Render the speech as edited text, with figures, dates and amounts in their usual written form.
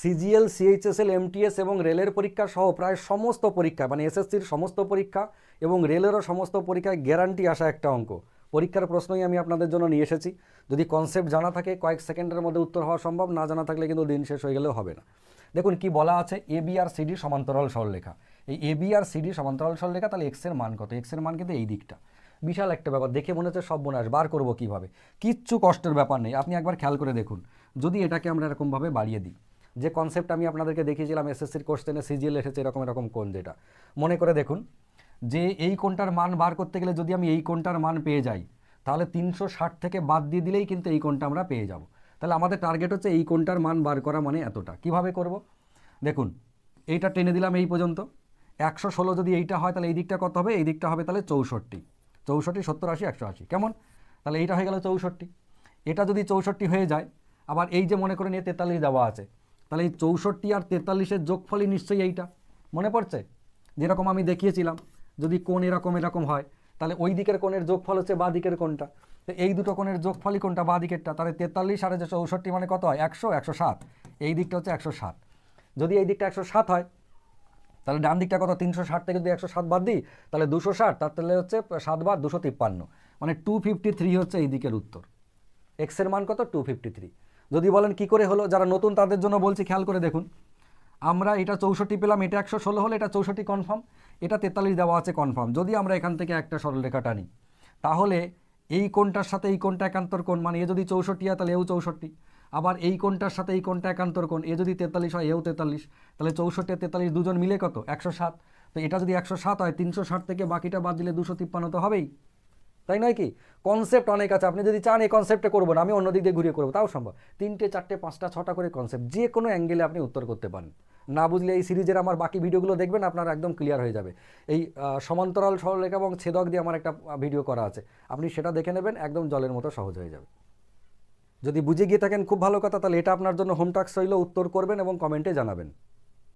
CGL, CHSL, MTS এবং রেলের পরীক্ষা সহ প্রায় সমস্ত পরীক্ষা, মানে এসএসসির সমস্ত পরীক্ষা এবং রেলেরও সমস্ত পরীক্ষায় গ্যারান্টি আসা একটা অঙ্ক পরীক্ষার প্রশ্নই আমি আপনাদের জন্য নিয়ে এসেছি। যদি কনসেপ্ট জানা থাকে কয়েক সেকেন্ডের মধ্যে উত্তর হওয়া সম্ভব, না জানা থাকলে কিন্তু দিন শেষ হয়ে গেলেও হবে না। দেখুন কি বলা আছে, এ বি আর সিডি সমান্তরাল সরলরেখা। এই এ বি আর সিডি সমান্তরাল সরলরেখা, তাহলে এক্সের মান কত? এক্সের মান কিন্তু এই দিকটা। বিশাল একটা ব্যাপার, দেখে মনে হচ্ছে সব বোনাস বার করবো কীভাবে, কিচ্ছু কষ্টের ব্যাপার নেই। আপনি একবার খেয়াল করে দেখুন, যদি এটাকে আমরা এরকমভাবে বাড়িয়ে দিই, যে কনসেপ্ট আমি আপনাদেরকে দেখিয়েছিলাম এসএসসির কোশ্চেনে সিজিএল এসেছে এরকম এরকম কোণ, যেটা মনে করে দেখুন যে এই কোণটার মান বার করতে গেলে যদি আমি এই কোণটার মান পেয়ে যাই, তাহলে 360 থেকে বাদ দিয়ে দিলেই কিন্তু এই কোণটা আমরা পেয়ে যাব। তাহলে আমাদের টার্গেট হচ্ছে এই কোণটার মান বার করা, মানে এতটা। কিভাবে করব দেখুন, এইটা টেনে দিলাম এই পর্যন্ত, 116 যদি এইটা হয় তাহলে এই দিকটা কত হবে? এই দিকটা হবে তাহলে 64, 70, 80, 180, কেমন? তাহলে এইটা হয়ে গেল 64। এটা যদি 64 হয়ে যায়, আবার এই যে মনে করে নিয়ে 43 দেওয়া আছে, তাহলে এই 64 আর 43-এর যোগফলই নিশ্চয়ই এইটা। মনে পড়ছে যেরকম আমি দেখিয়েছিলাম, যদি কোণ এরকম এরকম হয় তাহলে ওই দিকের কোণের যোগফল হচ্ছে বাঁ দিকের কোণটা। তো এই দুটো কোণের যোগফলই কোণটা বাঁ দিকেরটা। তাহলে 43 আর 64 মানে কত হয়? 100, 107। এই দিকটা হচ্ছে 107। যদি এই দিকটা 107 হয় তাহলে ডান দিকটা কত? 360 থেকে যদি 107 বাদ দিই তাহলে 260, তাহলে হচ্ছে 7 বার 253, মানে 253 হচ্ছে এই দিকের উত্তর। এক্সের মান কত? 253। যদি বলেন কি করে হলো, যারা নতুন তাদের জন্য বলছি, খেয়াল করে দেখুন, আমরা এটা 64 পেলাম, এটা 116 হলে এটা 64 কনফার্ম, এটা 43 দেওয়া আছে কনফার্ম। যদি আমরা এখান থেকে একটা সরলরেখা টানি, তাহলে এই কোণটার সাথে এই কোণটা একান্তর কোণ, মানে এ যদি 64 হয় তাহলে এও 64, আবার এই কোণটার সাথে এই কোণটা একান্তর কোণ, এ যদি 43 হয় এও 43, তাহলে 64 আর 43 দুজন মিলে কত? 107। তো এটা যদি 107 হয়, 360 থেকে বাকিটা বাদ দিলে 253 তো হবেই, তাই নয় কি? কনসেপ্ট অনেক আছে, আপনি যদি চান এই কনসেপ্টে করবো না, আমি অন্য দিক দিয়ে ঘুরিয়ে করবো, তাও সম্ভব। 3টে 4টে 5টা 6টা করে কনসেপ্ট, যে কোনো অ্যাঙ্গেলে আপনি উত্তর করতে পারেন। না বুঝলে এই সিরিজের আমার বাকি ভিডিওগুলো দেখবেন, আপনার একদম ক্লিয়ার হয়ে যাবে। এই সমান্তরাল সরলরেখা এবং ছেদক দিয়ে আমার একটা ভিডিও করা আছে, আপনি সেটা দেখে নেবেন, একদম জলের মতো সহজ হয়ে যাবে। যদি বুঝে গিয়ে থাকেন খুব ভালো কথা, তাহলে এটা আপনার জন্য হোম টাস্ক রইল, উত্তর করবেন এবং কমেন্টে জানাবেন।